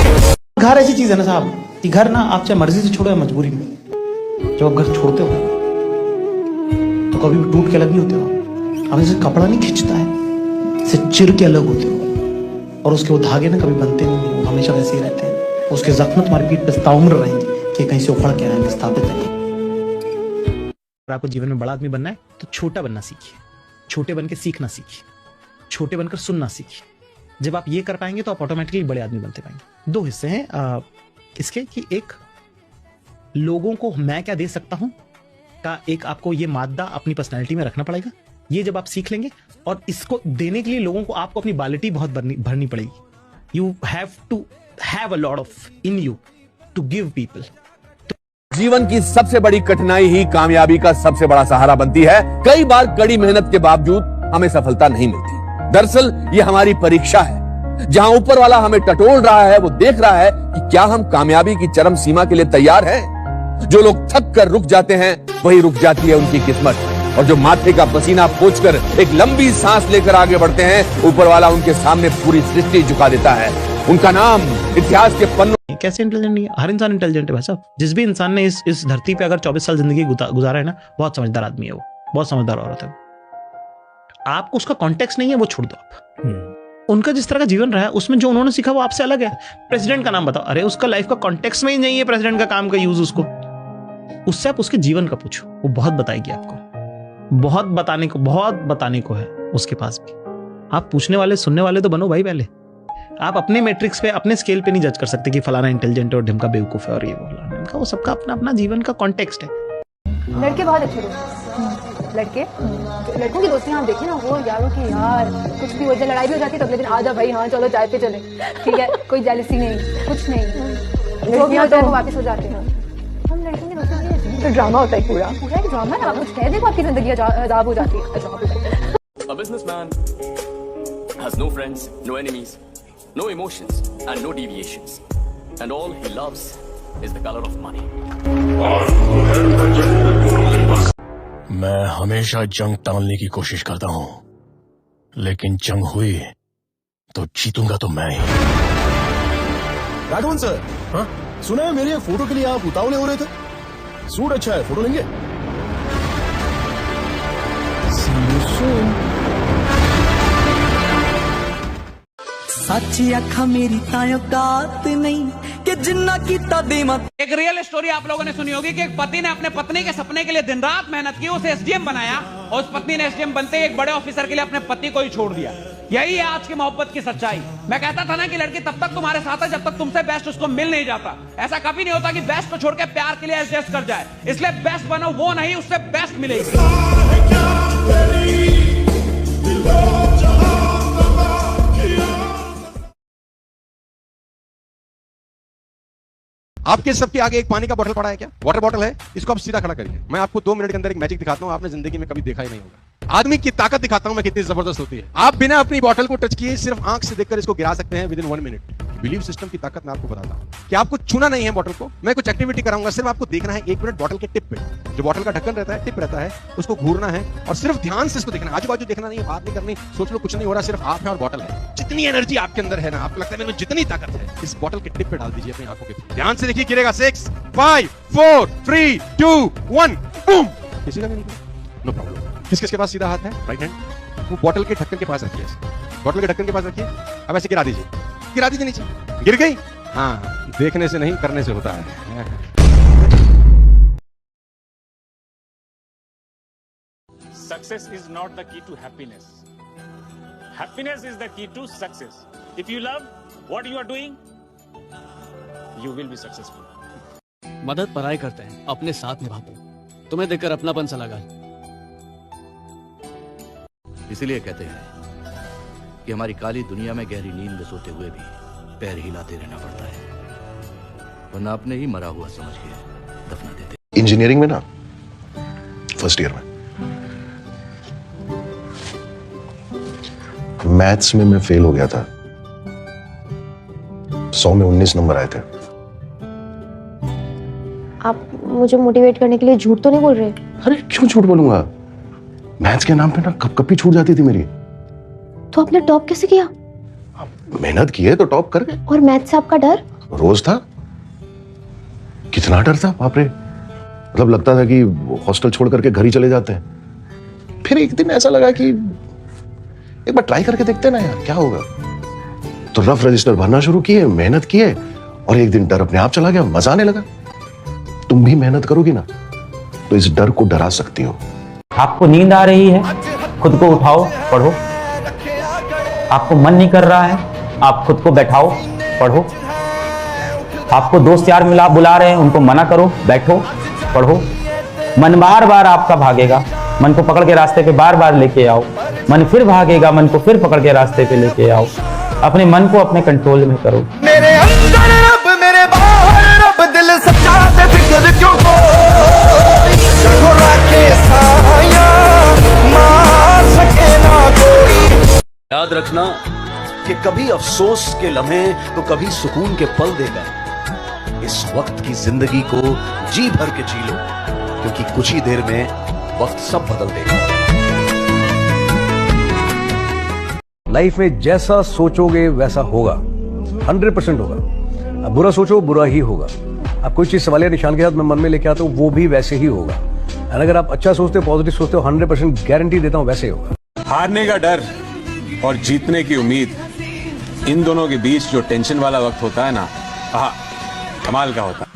घर ऐसी चीज है ना साहब कि घर ना आप चाहे मर्जी से छोड़ो या मजबूरी में, जब आप घर छोड़ते हो तो कभी भी टूट के अलग नहीं होते हो। आप जैसे कपड़ा नहीं खींचता है, इससे चिर के अलग होते हो, और उसके वो धागे ना कभी बनते नहीं है, वो हमेशा वैसे ही रहते हैं। उसके जख्म तुम्हारी पीठ पे ताउम्र रहेंगे कि कहीं से उखड़ के आएंगे, स्थापित रहेंगे। अगर आपको जीवन में बड़ा आदमी बनना है तो छोटा बनना सीखिए, छोटे बन के सीखना सीखिए, छोटे बनकर सुनना सीखिए। जब आप ये कर पाएंगे तो आप ऑटोमेटिकली बड़े आदमी बनते पाएंगे। दो हिस्से हैं इसके कि एक लोगों को मैं क्या दे सकता हूं का एक आपको ये मादा अपनी पर्सनैलिटी में रखना पड़ेगा। ये जब आप सीख लेंगे, और इसको देने के लिए लोगों को आपको अपनी बालिटी बहुत भरनी पड़ेगी। You have to have a lot of in you to give people. जीवन की सबसे बड़ी कठिनाई ही कामयाबी का सबसे बड़ा सहारा बनती है। कई बार कड़ी मेहनत के बावजूद हमें सफलता नहीं मिलती। दरअसल ये हमारी परीक्षा है, जहां ऊपर वाला हमें टटोल रहा है, वो देख रहा है कि क्या हम कामयाबी की चरम सीमा के लिए तैयार हैं। जो लोग थक कर रुक जाते हैं वही रुक जाती है उनकी किस्मत, और जो माथे का पसीना पोंछकर एक लंबी सांस लेकर आगे बढ़ते हैं, ऊपर वाला उनके सामने पूरी सृष्टि झुका देता है। उनका नाम इतिहास के पन्नों। कैसे इंटेलिजेंट नहीं है? हर इंसान इंटेलिजेंट है भाई साहब। जिस भी इंसान ने इस धरती पे अगर 24 साल जिंदगी गुजारा है ना, बहुत समझदार आदमी है वो, बहुत समझदार औरत है। आपको उसका कॉन्टेक्स्ट नहीं है, वो छोड़ दो आप। उनका जिस तरह का जीवन रहा है उसमें जो उन्होंने सीखा वो आपसे अलग है। प्रेसिडेंट का नाम बताओ, अरे उसका लाइफ का कॉन्टेक्स्ट में ही नहीं है प्रेसिडेंट का काम का यूज उसको। उससे आप उसके जीवन का पूछो, वो बहुत बताएगी आपको, बहुत बताने को है उसके पास भी। आप पूछने वाले सुनने वाले तो बनो भाई पहले। आप अपने मैट्रिक्स पे अपने स्केल पे नहीं जज कर सकते कि फलाना इंटेलिजेंट है और ढिमका बेवकूफ है और ये वो। वो सबका अपना अपना जीवन का कॉन्टेक्स्ट है। लड़के बहुत अच्छे दोस्त, लड़कों की दोस्तियां आप देखें ना, वो यारों की यार कुछ भी हो जाए, लड़ाई भी हो जाती है तो अगले दिन आ जा भाई, हाँ चलो चाय पे चले, ठीक है, कोई जेलसी नहीं, कुछ नहीं, जो भी हो जाए वो वापस हो जाते हैं। हम लड़कों की दोस्तियां तो ड्रामा होता है, पूरा एक ड्रामा है। आप कुछ कह देखो आपकी जिंदगी अजाब हो जाती है। A businessman has no friends, no enemies, no emotions and no deviations, and all he loves is the color of money. मैं हमेशा जंग टालने की कोशिश करता हूं, लेकिन जंग हुई तो जीतूंगा तो मैं ही। राघवन सर, हाँ? सुना है मेरे फोटो के लिए आप उतावले हो रहे थे। सूट अच्छा है, फोटो लेंगे? सच्ची अखा मेरी तायो दात नहीं कि जिन्ना कीता देमा। एक रियल स्टोरी आप लोगों ने सुनी होगी कि एक पति ने अपने पत्नी के सपने के लिए दिन रात मेहनत की, उसे एसडीएम बनाया, और उस पत्नी ने एसडीएम बनते ही एक बड़े ऑफिसर के लिए अपने पति को ही छोड़ दिया। यही है आज की मोहब्बत की सच्चाई। मैं कहता था ना कि लड़की तब तक तुम्हारे साथ है जब तक तुमसे बेस्ट उसको मिल नहीं जाता। ऐसा कभी नहीं होता कि बेस्ट को छोड़ के प्यार के लिए एडजस्ट कर जाए। इसलिए बेस्ट बनो, वो नहीं उससे बेस्ट मिलेगी। आपके सबके आगे एक पानी का बोतल पड़ा है क्या? वाटर बोतल है, इसको आप सीधा खड़ा करिए। मैं आपको 2 मिनट के अंदर एक मैजिक दिखाता हूं, आपने जिंदगी में कभी देखा ही नहीं होगा। आदमी की ताकत दिखाता हूं मैं कितनी जबरदस्त होती है। आप बिना अपनी बोतल को टच किए सिर्फ आंख से देखकर इसको गिरा सकते हैं with in 1 minute. Believe system की ताकत मैं आपको बताता हूं कि आपको छूना नहीं है बोतल को। मैं कुछ एक्टिविटी कराऊंगा, सिर्फ आपको देखना है 1 मिनट बोतल के टिप पे, जो बोतल का ढक्कन रहता है, टिप रहता है, उसको घूरना है और सिर्फ ध्यान से इसको देखना है। आजू बाजू देखना नहीं है, बात नहीं करनी, सोच लो कुछ नहीं हो रहा, सिर्फ आप है और बोतल है। जितनी एनर्जी आपके अंदर है ना, आपको लगता है मेरे में जितनी ताकत है, इस बोतल के टिप पे डाल दीजिए अपनी आंखों के। ध्यान से देखिए, गिरेगा 6 5 4 3 2 1 बूम। किसी का भी नहीं, नो प्रॉब्लम। किसके पास सीधा हाथ है? Right hand. वो बोतल के ढक्कन के पास रखिए, बोतल के ढक्कन के पास रखिए। अब ऐसे गिरा दीजिए नीचे। गिर गई? हाँ, देखने से नहीं करने से होता है। Success is not the key to happiness. Happiness is the key to success. If you love what you are doing, you will be successful. मदद पराए करते हैं, अपने साथ निभाते हैं। तुम्हें देखकर अपनापन सा लगा। इसीलिए कहते हैं कि हमारी काली दुनिया में गहरी नींद में सोते हुए भी पैर हिलाते रहना पड़ता है, वरना अपने ही मरा हुआ समझ के दफना देते। इंजीनियरिंग में ना, फर्स्ट ईयर में मैथ्स में मैं फेल हो गया था। 100 में 19 नंबर आए थे। आप मुझे मोटिवेट करने के लिए झूठ तो नहीं बोल रहे? अरे क्यों झूठ बोलूंगा? मैथ्स के नाम पे ना कब कभी छूट जाती थी मेरी। तो आपने टॉप कैसे किया? मेहनत की है तो टॉप कर गए। और मैथ से आपका डर? रोज था। कितना डर था बाप रे, मतलब लगता था कि हॉस्टल छोड़ करके घर ही चले जाते हैं। फिर एक दिन ऐसा लगा कि एक बार ट्राई करके देखते ना यार, क्या होगा। तो रफ रजिस्टर भरना शुरू किए, मेहनत किए, और एक दिन डर अपने आप चला गया, मजा आने लगा। तुम भी मेहनत करोगी ना तो इस डर को डरा सकती हो। आपको नींद आ रही है, खुद को उठाओ, पढ़ो। आपको मन नहीं कर रहा है, आप खुद को बैठाओ, पढ़ो। आपको दोस्त यार मिला बुला रहे हैं, उनको मना करो, बैठो, पढ़ो। मन बार बार आपका भागेगा, मन को पकड़ के रास्ते पे बार बार लेके आओ। मन फिर भागेगा, मन को फिर पकड़ के रास्ते पे लेके आओ। अपने मन को अपने कंट्रोल में करो। मेरे अंदर रब, मेरे बाहर रब, दिल सच्चा ते फिक्र क्यों को रखे साया मार सके ना कोई। याद रखना कि कभी अफसोस के लम्हे तो कभी सुकून के पल देगा। इस वक्त की जिंदगी को जी भर के जी लो, क्योंकि कुछ ही देर में वक्त सब बदल देगा। लाइफ में जैसा सोचोगे वैसा होगा, 100% होगा। अब बुरा सोचो, बुरा ही होगा। आप कोई चीज सवालिया निशान के साथ में मन में लेके आते हो, वो भी वैसे ही होगा। और अगर आप अच्छा सोचते हो, पॉजिटिव सोचते हो, 100% गारंटी देता हूं वैसे ही होगा। हारने का डर और जीतने की उम्मीद, इन दोनों के बीच जो टेंशन वाला वक्त होता है ना, हाँ, कमाल का होता है।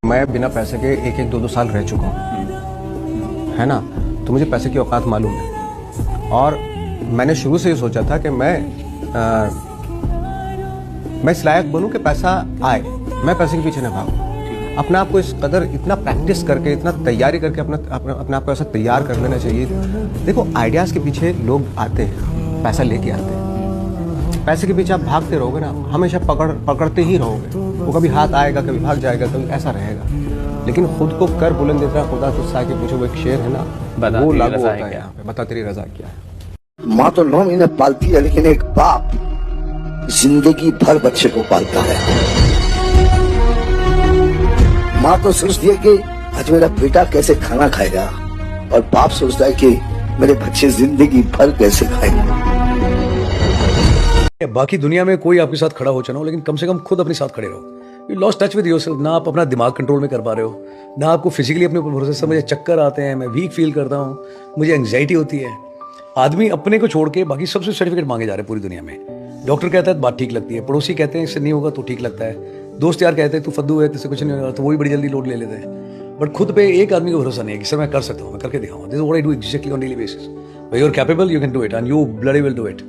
मैं बिना पैसे के 1-1, 2-2 साल रह चुका हूँ, है ना। तो मुझे पैसे की औकात मालूम है। और मैंने शुरू से ही सोचा था कि मैं इस लायक बनूं कि पैसा आए, मैं पैसे के पीछे न भागूं। अपने आप को इस कदर इतना प्रैक्टिस करके, इतना तैयारी करके अपने आप को ऐसा तैयार कर लेना चाहिए। देखो, आइडियाज़ के पीछे लोग आते हैं, पैसा लेके आते हैं। पैसे के पीछे आप भागते रहोगे ना, हमेशा पकड़ते ही रहोगे। वो कभी हाथ आएगा, कभी भाग जाएगा, कभी ऐसा रहेगा। लेकिन खुद को कर बुलंद इतना खुदा तुझसे के पूछो, वो एक शेर है ना, वो लागू होता है यहाँ पे। बता तेरी रजा क्या है। माँ तो 9 महीने पालती है, लेकिन एक बाप जिंदगी भर बच्चे को पालता है। माँ तो सोचती है कि आज मेरा बेटा कैसे खाना खाएगा, और बाप सोचता है कि मेरे बच्चे जिंदगी भर कैसे खाएंगे। बाकी दुनिया में कोई आपके साथ खड़ा हो चुना हो, लेकिन कम से कम खुद अपने साथ खड़े रहो। You lost touch with yourself. ना आप अपना दिमाग कंट्रोल में कर पा रहे हो, ना आपको फिजिकली अपने ऊपर भरोसा। सब मुझे चक्कर आते हैं, मैं वीक फील करता हूँ, मुझे एंग्जाइटी होती है। आदमी अपने को छोड़ के बाकी सबसे सर्टिफिकेट मांगे जा रहे हैं पूरी दुनिया में। डॉक्टर कहता है बात ठीक लगती है, पड़ोसी कहते हैं इससे नहीं होगा तो ठीक लगता है, दोस्त यार कहते हैं तू फद्दू है, तुझसे कुछ नहीं होगा, तो वो भी बड़ी जल्दी लोड ले लेते हैं। बट खुद पे एक आदमी को भरोसा नहीं है कि सर मैं कर सकता हूँ, मैं करके दिखाऊंगा। This is what I do exactly on daily basis. You are capable, you can do it, and you bloody will do it.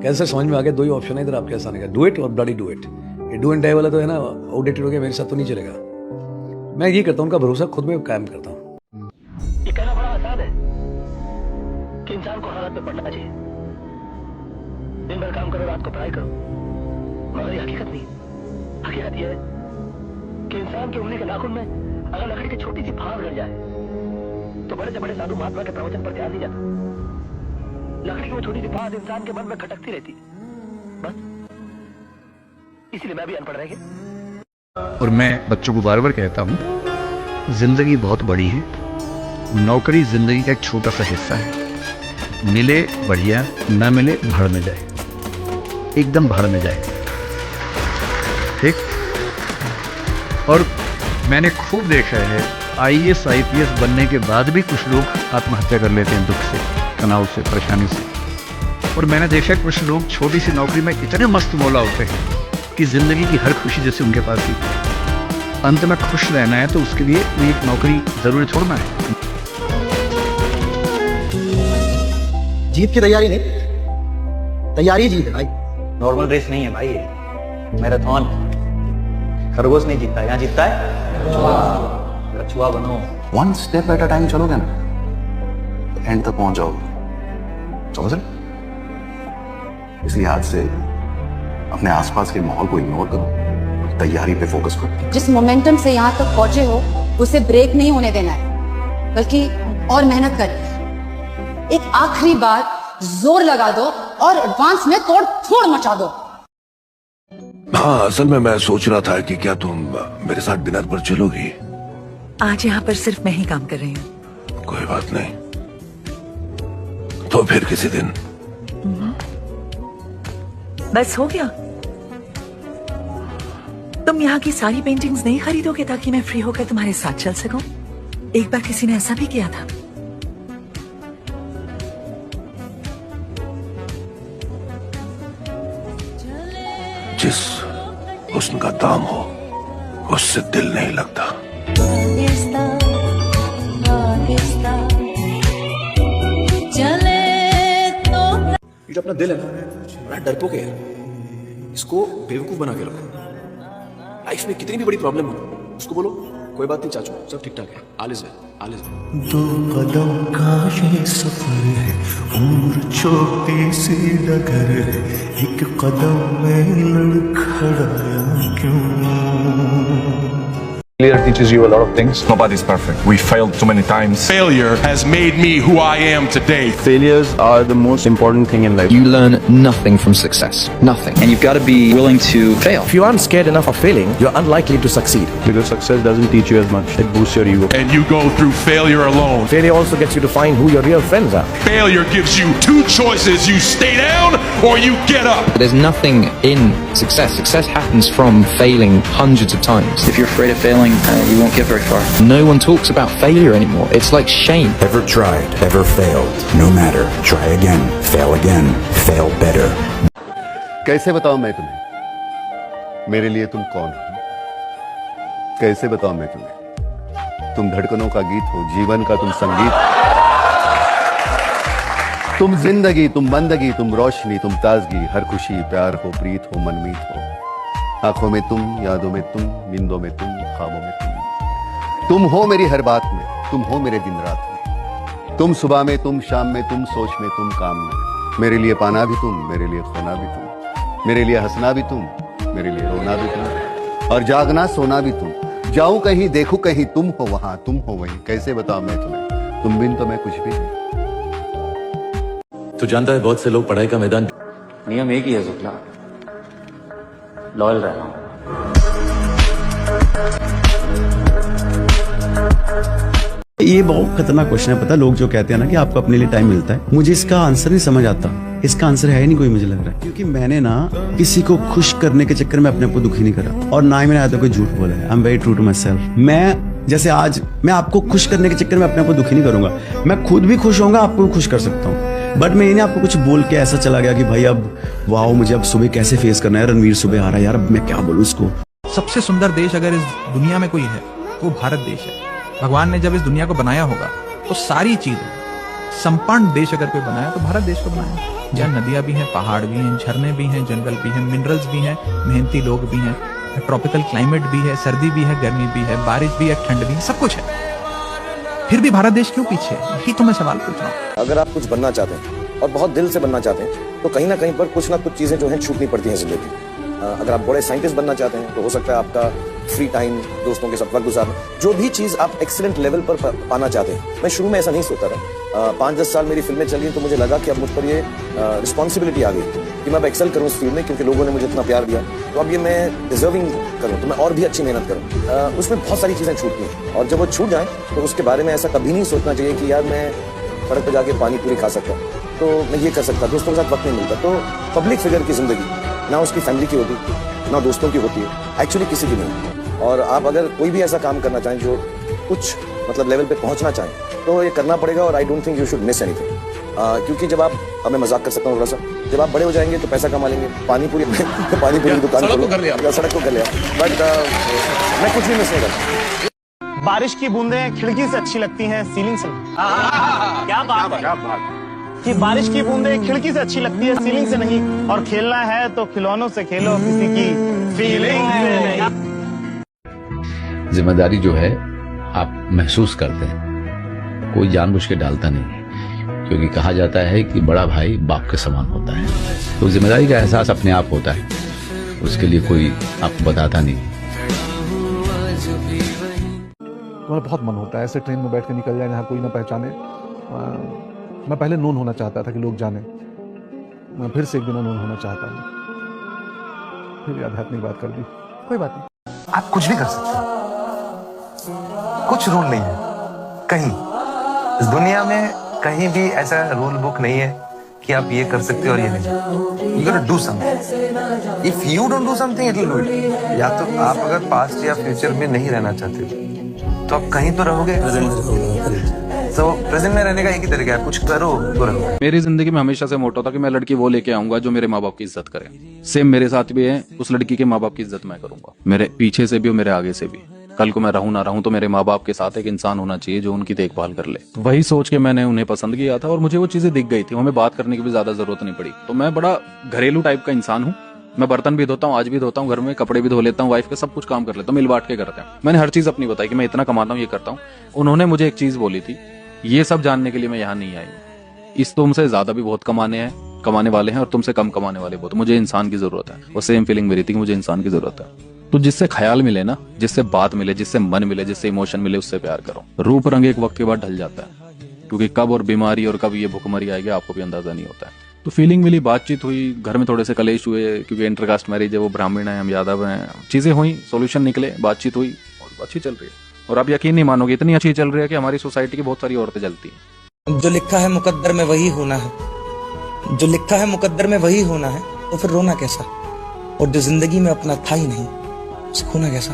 कैसे समझ में आ गया, 2 ही ऑप्शन है इधर आपके आसाने का, डू इट और ब्लडी डू इट। ये डू एंड डाई वाला तो है ना, आउटडेटेड हो गया, मेरे साथ तो नहीं चलेगा। मैं ये करता हूँ, उनका भरोसा खुद में कायम करता हूँ। ये कहना बड़ा आसान है कि इंसान को हालत में पढ़ना चाहिए, दिन भर काम करो, रात को पढ़ाई करो, मगर ये हकीकत नहीं। हकीकत ये है कि इंसान की उंगली के नाखून में अगर लकड़ी की छोटी सी फाड़ गड़ जाए तो बड़े से बड़े साधु महात्मा के प्रवचन पर ध्यान नहीं जाता। लकड़ी की वो छोटी सी फाड़ इंसान के मन में खटकती रहती, बस इसीलिए मैं भी अनपढ़ रह गया। और मैं बच्चों को बार बार कहता हूँ, जिंदगी बहुत बड़ी है, नौकरी जिंदगी का एक छोटा सा हिस्सा है। मिले बढ़िया, ना मिले भड़ में जाए, एकदम भड़ में जाए, ठीक। और मैंने खूब देखा है, IAS IPS बनने के बाद भी कुछ लोग आत्महत्या कर लेते हैं, दुख से, तनाव से, परेशानी से। और मैंने देखा कुछ लोग छोटी सी नौकरी में इतने मस्त मौला होते हैं कि जिंदगी की हर खुशी जैसे उनके पास ही। अंत में खुश रहना है तो उसके लिए कोई एक नौकरी जरूरी छोड़ना है। जीत की तैयारी नहीं, तैयारी जीत है भाई। नॉर्मल रेस नहीं है भाई, ये मैराथन। खरगोश नहीं जीतता, यहाँ जीतता है कछुआ बनो। 1 स्टेप एट अ टाइम चलोगे ना, एंड तक पहुंच जाओगे, समझ रहे। इसलिए आज से अपने आसपास के माहौल को इग्नोर करो, तैयारी पे फोकस करो। जिस मोमेंटम से यहाँ तक पहुंचे हो उसे ब्रेक नहीं होने देना है, बल्कि और मेहनत करनी। एक आखिरी बार जोर लगा दो और एडवांस में तोड़ फोड़ मचा दो। हाँ, असल में मैं सोच रहा था कि क्या तुम मेरे साथ डिनर पर चलोगी? आज यहाँ पर सिर्फ मैं ही काम कर रही हूँ। कोई बात नहीं, तो फिर किसी दिन। बस हो गया। तुम यहाँ की सारी पेंटिंग्स नहीं खरीदोगे ताकि मैं फ्री होकर तुम्हारे साथ चल सकूं? एक बार किसी ने ऐसा भी किया था। जिस हुस्न का दाम हो उससे दिल नहीं लगता। ये जो अपना दिल है ना, बड़ा डरपोक है। इसको बेवकूफ बना के रखो। लाइफ में कितनी भी बड़ी प्रॉब्लम हो उसको बोलो कोई बात नहीं चाचू, सब ठीक ठाक है, all is well, all is well. 2 कदम का ये सफर है, उम्र छोटी सी डगर है, एक कदम में लड़खड़ाया क्यों? Failure teaches you a lot of things. Nobody's perfect. We failed too many times. Failure has made me who I am today. Failures are the most important thing in life. You learn nothing from success. Nothing. And you've got to be willing to fail. If you aren't scared enough of failing, you're unlikely to succeed. Because success doesn't teach you as much. It boosts your ego. And you go through failure alone. Failure also gets you to find who your real friends are. Failure gives you 2 choices. You stay down or you get up. There's nothing in success. Success happens from failing hundreds of times. If you're afraid of failing, you won't get very far. No one talks about failure anymore. It's like shame. Ever tried, ever failed. No matter. Try again. Fail again. Fail better. कैसे बताऊं मैं तुम्हें मेरे लिए तुम कौन हो? कैसे बताऊं मैं तुम्हें? तुम धड़कनों का गीत हो, जीवन का तुम संगीत। तुम जिंदगी, तुम बंदगी, तुम रोशनी, तुम ताजगी, हर खुशी, प्यार हो, प्रीत हो, मनमीत हो। आंखों में तुम, यादों में तुम, नींदों में तुम, ख्वाबों में तुम। तुम हो मेरी हर बात में, तुम हो मेरे दिन रात में। तुम सुबह में, तुम शाम में, तुम सोच में, तुम काम में। मेरे लिए पाना भी तुम, मेरे लिए खोना भी तुम, मेरे लिए हंसना भी तुम, मेरे लिए रोना भी तुम, और जागना सोना भी तुम। जाऊं कहीं, देखूं कहीं, तुम हो वहां, तुम हो वहीं। कैसे बताऊं मैं तुम्हें, तुम बिन तो मैं कुछ भी नहीं। तो जानता है बहुत से लोग पढ़ाई का मैदान। नियम एक ही है शुक्ला, लॉयल रहना। ये बहुत खतरनाक क्वेश्चन है। पता लोग जो कहते हैं ना कि आपको अपने लिए टाइम मिलता है, मुझे इसका आंसर नहीं समझ आता। इसका आंसर है नहीं कोई, मुझे लग रहा है, क्योंकि मैंने ना किसी को खुश करने के चक्कर में अपने आप को दुखी नहीं करा, और ना ही मैंने आज तक कोई झूठ बोला है। I am very true to myself. मैं जैसे आज मैं आपको खुश करने के चक्कर में अपने आप को दुखी नहीं करूंगा, मैं खुद भी खुश होऊंगा, आपको भी खुश कर सकता हूँ। बट मैं इन्हें आपको कुछ बोल के ऐसा चला गया कि भाई अब वाओ मुझे अब सुबह कैसे फेस करना है, रणवीर सुबह आ रहा है यार, अब मैं क्या बोलूँ इसको। सबसे सुंदर देश अगर इस दुनिया में कोई है वो भारत देश है। भगवान ने जब इस दुनिया को बनाया होगा तो सारी चीजें, संपन्न देश अगर कोई बनाया तो भारत देश को बनाया। जहाँ नदियां भी हैं, पहाड़ भी हैं, झरने भी हैं, जंगल भी हैं, मिनरल्स भी हैं, मेहनती लोग भी हैं, ट्रॉपिकल क्लाइमेट भी है, सर्दी भी है, गर्मी भी है, बारिश भी है, ठंड भी है, सब कुछ है। फिर भी भारत देश क्यों पीछे है? यही तो मैं सवाल पूछ रहा हूँ। अगर आप कुछ बनना चाहते हैं और बहुत दिल से बनना चाहते हैं तो कहीं ना कहीं पर कुछ ना कुछ चीजें जो हैं छूटनी पड़ती हैं जिंदगी। अगर आप बड़े साइंटिस्ट बनना चाहते हैं तो हो सकता है आपका फ्री टाइम दोस्तों के साथ वक्त गुजारना, जो भी चीज आप एक्सीलेंट लेवल पर पाना चाहते हैं। मैं शुरू में ऐसा नहीं सोचता था। 5-10 साल मेरी फिल्में चल गई तो मुझे लगा कि अब मुझ पर ये रिस्पॉन्सिबिलिटी आ गई कि मैं अब एक्सेल करूँ इस फील्ड में, क्योंकि लोगों ने मुझे इतना प्यार दिया, तो अब ये मैं डिजर्विंग करूँ तो मैं और भी अच्छी मेहनत करूँ। उसमें बहुत सारी चीजें छूटती हैं, और जब वो छूट जाए तो उसके बारे में ऐसा कभी नहीं सोचना चाहिए कि यार मैं सड़क पर जाके पानी पूरी खा सकता, तो मैं ये कर सकता, दोस्तों के साथ वक्त नहीं मिलता। तो पब्लिक फिगर की जिंदगी ना उसकी फैमिली की होती, ना दोस्तों की होती है, एक्चुअली किसी की नहीं। और आप अगर कोई भी ऐसा काम करना चाहें जो कुछ मतलब लेवल पे पहुंचना चाहें तो ये करना पड़ेगा, और I don't think you should miss anything. क्योंकि जब आप, अब मैं मजाक कर सकता हूँ थोड़ा सा, जब आप बड़े हो जाएंगे तो पैसा कमा लेंगे, पानी पूरी दुकान करो, सड़क को कर लिया, बट मैं कुछ भी मिस नहीं करता। बारिश की बूंदें खिड़की से अच्छी लगती हैं सीलिंग से। क्या बात है कि बारिश की बूंदें खिड़की से अच्छी लगती है सीलिंग से नहीं, और खेलना है तो खिलौनों से खेलो, किसी की फीलिंग से नहीं। जिम्मेदारी जो है आप महसूस करते हैं, कोई जानबूझ के डालता नहीं है, क्योंकि कहा जाता है कि बड़ा भाई बाप के समान होता है। तो जिम्मेदारी का एहसास अपने आप होता है, उसके लिए कोई आपको बताता नहीं। तुम्हारा बहुत मन होता है ऐसे ट्रेन में बैठ के निकल जाए जहाँ कोई ना पहचाने। मैं पहले नोन होना चाहता था कि लोग जाने, मैं फिर से एक दिन नोन होना चाहता हूँ। फिर आध्यात्मिक बात कर दी, कोई बात नहीं। आप कुछ भी कर सकते हैं, कुछ रूल नहीं है कहीं इस दुनिया में, कहीं भी ऐसा रूल बुक नहीं है कि आप ये कर सकते हो और ये नहीं। यू गोटा do something, if you don't do something it will do it. या तो आप अगर पास्ट या फ्यूचर में नहीं रहना चाहते तो आप कहीं तो रहोगे, तो प्रेजेंट में रहने का एक ही तरीका है, कुछ करो तो रहो। मेरी जिंदगी में हमेशा से मोटो था कि मैं लड़की वो लेके आऊंगा जो मेरे माँ बाप की इज्जत करे। सेम मेरे साथ भी है, उस लड़की के माँ बाप की इज्जत मैं करूंगा, मेरे पीछे से भी और मेरे आगे से भी। कल को मैं रहूं ना रहूं तो मेरे माँ बाप के साथ एक इंसान होना चाहिए जो उनकी देखभाल कर ले। तो वही सोच के मैंने उन्हें पसंद किया था और मुझे वो चीजें दिख गई थी, हमें बात करने की भी ज्यादा जरूरत नहीं पड़ी। तो मैं बड़ा घरेलू टाइप का इंसान हूँ, मैं बर्तन भी धोता हूँ, आज भी धोता हूँ, घर में कपड़े भी धो लेता हूँ, वाइफ के सब कुछ काम कर लेता हूँ, मिल बांट के करते हैं। मैंने हर चीज अपनी बताई कि मैं इतना कमाता हूँ, ये करता हूँ। उन्होंने मुझे एक चीज बोली थी, ये सब जानने के लिए मैं यहाँ नहीं आई हूँ, इस तुमसे ज्यादा भी बहुत कमाने वाले हैं और तुमसे कम कमाने वाले बहुत, मुझे इंसान की जरूरत है। वो सेम फीलिंग मेरी थी कि मुझे इंसान की जरूरत है। तो जिससे ख्याल मिले ना, जिससे बात मिले, जिससे मन मिले, जिससे इमोशन मिले, उससे प्यार करो। रूप रंग एक वक्त के बाद ढल जाता है, क्योंकि कब और बीमारी और कब ये भुखमरी आएगी आपको भी अंदाजा नहीं होता है। तो फीलिंग मिली, बातचीत हुई, घर में थोड़े से कलेश हुए क्योंकि इंटरकास्ट मैरिज है, वो ब्राह्मण है, हम यादव हैं, चीजें हुई, सॉल्यूशन निकले, बातचीत हुई और अच्छी चल रही है। और आप यकीन नहीं मानोगे, इतनी अच्छी चल रही है कि हमारी सोसाइटी की बहुत सारी औरतें जलती हैं। जो लिखा है मुकद्दर में वही होना है, जो लिखा है मुकद्दर में वही होना है, तो फिर रोना कैसा? और जो जिंदगी में अपना था ही नहीं, उसे खोना कैसा?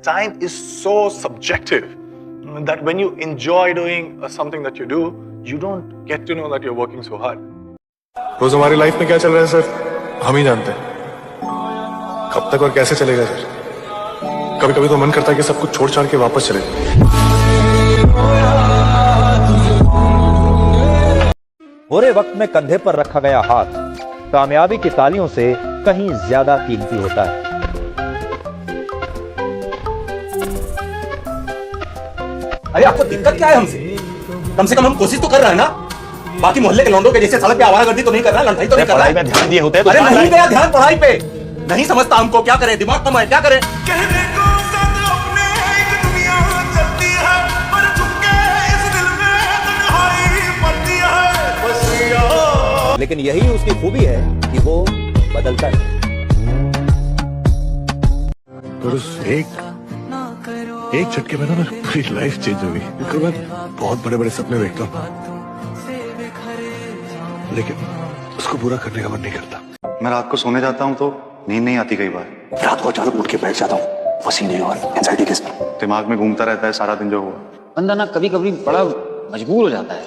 Time is so subjective that when you enjoy doing something that you do, you don't get to know that you're working so hard. रोज हमारी लाइफ में क्या चल रहा है सर, हम ही जानते हैं। कब तक और कैसे चलेगा सर? कभी कभी तो मन करता है कि सब कुछ छोड़ छाड़ के वापस चले जाए। बुरे वक्त में कंधे पर रखा गया हाथ कामयाबी की तालियों से कहीं ज्यादा कीमती होता है। अरे आपको दिक्कत क्या है हमसे? कम से कम हम कोशिश तो कर रहे हैं ना। बाकी मोहल्ले के लौंडों के जैसे सड़क पे आवारागर्दी तो नहीं कर रहा, लड़ाई तो नहीं कर रहा। पढ़ाई में ध्यान दिए होते हैं। अरे नहीं गया ध्यान पढ़ाई पे, नहीं समझता हमको, क्या करें? दिमाग कम है, क्या करें? लेकिन यही उसकी खूबी है कि वो बदलता है। एक झटके में ना पूरी लाइफ चेंज हो गई। क्योंकि मैं बहुत बड़े बड़े सपने देखता हूँ, लेकिन उसको पूरा करने का मन नहीं करता। मैं रात को सोने जाता हूँ तो नींद नहीं आती, कई बार रात को अचानक उठ के बैठ जाता हूँ पसीने और एंजाइटी के साथ, दिमाग में घूमता रहता है सारा दिन जो हुआ। बंदा ना कभी कभी बड़ा मजबूर हो जाता है,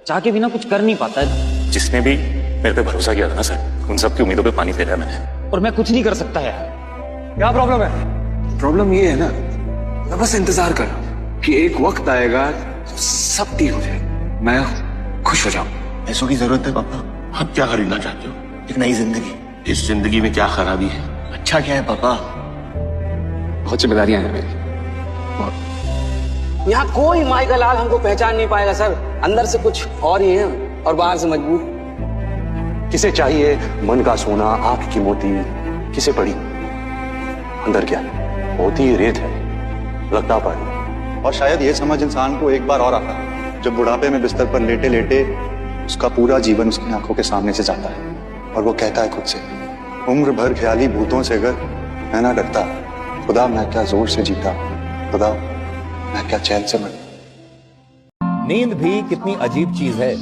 चाह के भी ना कुछ कर नहीं पाता है। जिसने भी मेरे पे भरोसा किया था ना सर, उन सब की उम्मीदों पे पानी फेरा मैंने, और मैं कुछ नहीं कर सकता यार। क्या प्रॉब्लम है? प्रॉब्लम ये है ना, मैं बस इंतजार कर रहा हूँ कि एक वक्त आएगा तो सब ठीक हो जाए, मैं खुश हो जाऊँ। पैसों की जरूरत है पापा। आप क्या खरीदना चाहते हो? एक नई जिंदगी। इस जिंदगी में क्या खराबी है? अच्छा क्या है पापा? बहुत जिम्मेदारियां हैं मेरी। यहाँ कोई माई का लाल हमको पहचान नहीं पाएगा सर। अंदर से कुछ और ही है और बाहर से मजबूर। किसे चाहिए मन का सोना, आंख की मोती, किसे पड़ी? अंदर क्या होती ही रेत है, लगता पानी। और शायद ये समझ इंसान को एक बार और आता है जब बुढ़ापे में बिस्तर पर लेटे लेटे उसका पूरा जीवन उसकी आंखों के सामने से जाता है और वो कहता है खुद से, उम्र भर ख्याली भूतों से अगर मैं ना डरता, खुदा मैं क्या जोर से जीता, खुदा मैं क्या चैन से मरता। नींद भी कितनी अजीब चीज है,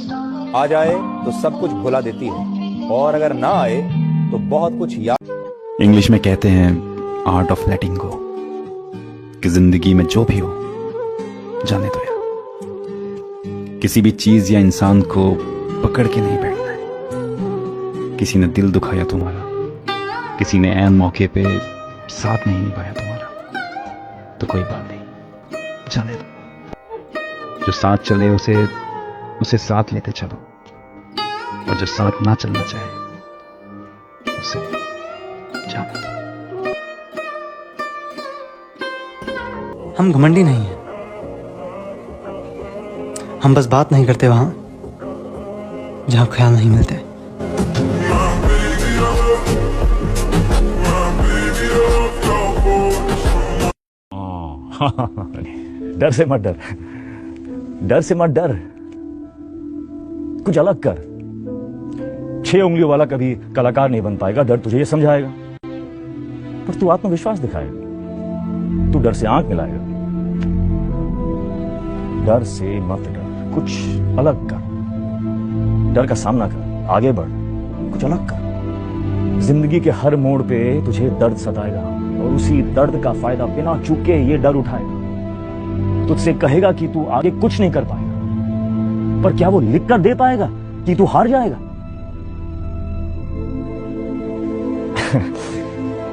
आ जाए तो सब कुछ भुला देती है और अगर ना आए तो बहुत कुछ याद। इंग्लिश में कहते हैं आर्ट ऑफ लेटिंग गो, कि जिंदगी में जो भी हो जाने दो यार। किसी भी चीज या इंसान को पकड़ के नहीं बैठना है। किसी ने दिल दुखाया तुम्हारा, किसी ने ऐन मौके पे साथ नहीं निभाया तुम्हारा, तो कोई बात नहीं, जाने दो। जो साथ चले उसे साथ लेते चलो, और जो साथ ना चलना चाहे उसे जाने दो। हम घमंडी नहीं हैं, हम बस बात नहीं करते वहां जहां ख्याल नहीं मिलते। डर से मत डर, डर से मत डर, कुछ अलग कर, 6 उंगलियों वाला कभी कलाकार नहीं बन पाएगा, डर तुझे ये समझाएगा। पर तू आत्मविश्वास दिखाएगा, तू डर से आंख मिलाएगा। डर से मत डर, कुछ अलग कर। डर का सामना कर, आगे बढ़, कुछ अलग कर। जिंदगी के हर मोड़ पे तुझे दर्द सताएगा और उसी दर्द का फायदा बिना चूके ये डर उठाएगा। तुझसे कहेगा कि तू आगे कुछ नहीं कर पाएगा, पर क्या वो लिख कर दे पाएगा कि तू हार जाएगा?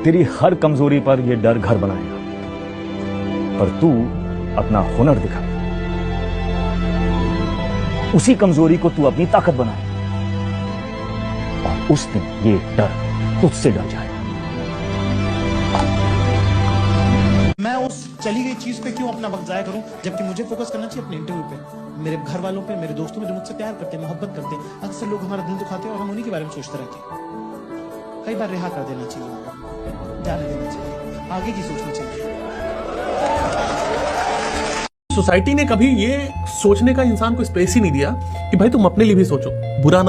तेरी हर कमजोरी पर ये डर घर बनाएगा, पर तू अपना हुनर दिखाएगा। उसी कमजोरी को तू अपनी ताकत बनाएगा और उस दिन ये डर तुझसे डर जाएगा। मैं उस चली गई चीज पे क्यों अपना वक्त जाया करूं, जबकि मुझे फोकस करना चाहिए अपने इंटरव्यू पे, मेरे घर वालों पे, मेरे दोस्तों पे जो मुझसे प्यार करते हैं, मोहब्बत करते हैं। अक्सर लोग हमारा दिल दुखाते हैं और हम उन्हीं के बारे में सोचते रहते हैं। कई बार रिहा कर देना चाहिए, जाने देना चाहिए, आगे की सोचनी चाहिए। सोसाइटी ने कभी ये सोचने का इंसान को स्पेस ही नहीं दिया कि भाई तुम अपने लिए भी सोचो, बुरा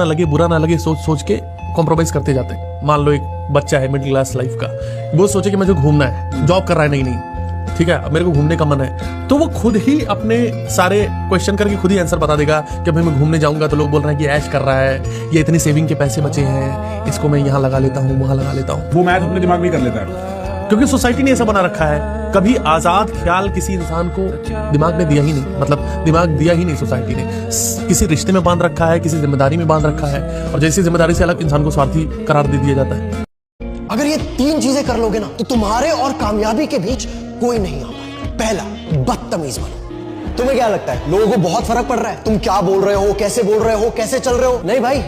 ना लगे सोच सोच के कॉम्प्रोमाइज करते जाते हैं। मान लो एक बच्चा है मिडिल क्लास लाइफ का, वो सोचे कि मुझे घूमना है, जॉब कर रहा है, नहीं ठीक है, अब मेरे को घूमने का मन है, तो वो खुद ही अपने सारे क्वेश्चन करके खुद ही आंसर बता देगा कि भाई मैं घूमने जाऊंगा तो लोग बोल रहे हैं कि ऐश कर रहा है, ये इतनी सेविंग के पैसे बचे हैं, इसको मैं यहाँ लगा लेता हूँ, वहां लगा लेता हूँ। वो मैथ अपने दिमाग में कर लेता है क्योंकि सोसाइटी ने ऐसा बना रखा है। कभी आजाद ख्याल किसी इंसान को दिमाग में दिया ही नहीं, मतलब दिमाग दिया ही नहीं सोसाइटी ने। किसी रिश्ते में बांध रखा है, किसी जिम्मेदारी में बांध रखा है, और जैसी जिम्मेदारी से अलग इंसान को स्वार्थी करार दे दिया जाता है। अगर ये 3 चीजें कर लोगे ना तो तुम्हारे और कामयाबी के बीच कोई नहीं आ पाएगा। पहला, बदतमीज बनो। तुम्हें क्या लगता है लोगों को बहुत फर्क पड़ रहा है तुम क्या बोल रहे हो, कैसे बोल रहे हो, कैसे चल रहे हो? नहीं भाई,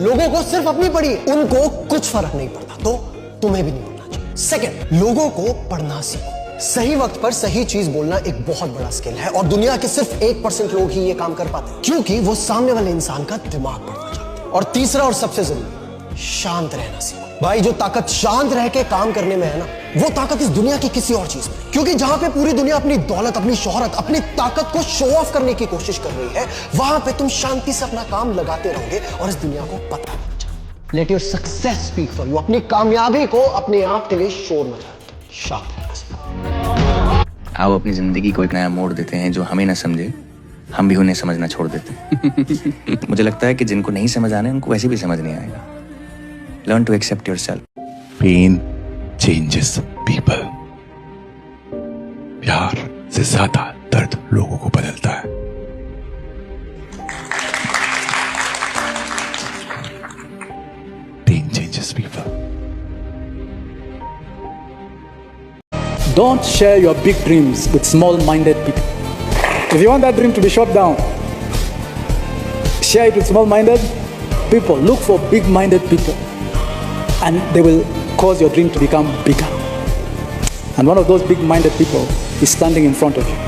लोगों को सिर्फ अपनी पड़ी है, उनको कुछ फर्क नहीं पड़ता, तो तुम्हें भी नहीं बोलना चाहिए। सेकंड, लोगों को पढ़ना सीखो। सही वक्त पर सही चीज बोलना एक बहुत बड़ा स्किल है और दुनिया के सिर्फ 1% लोग ही ये काम कर पाते हैं, क्योंकि वो सामने वाले इंसान का दिमाग पढ़ना चाहते हैं। और तीसरा और सबसे जरूरी, शांत रहना सीखो। भाई जो ताकत शांत रह के काम करने में है ना, वो ताकत इस दुनिया की किसी और चीज में नहीं। क्योंकि जहां पे पूरी दुनिया अपनी दौलत, अपनी शोहरत, अपनी ताकत को शो ऑफ करने की कोशिश कर रही है, वहां पे तुम शांति से अपना काम लगाते रहोगे और इस दुनिया को पता लग जाए। Let your success speak for you. अपनी कामयाबी को अपने आप के लिए शोर मचा दो। शांत रहना सीखो। आओ अपनी जिंदगी को एक नया मोड़ देते हैं, जो हमें ना समझे हम भी उन्हें समझना छोड़ देते हैं। मुझे लगता है कि जिनको नहीं समझ आने उनको वैसे भी समझ नहीं आएगा। Learn to accept yourself. Pain changes people. प्यार से ज्यादा दर्द लोगों को बदलता है। Pain changes people. Don't share your big dreams with small-minded people. If you want that dream to be shot down, share it with small-minded people. Look for big-minded people, and they will cause your dream to become bigger. And one of those big-minded people is standing in front of you.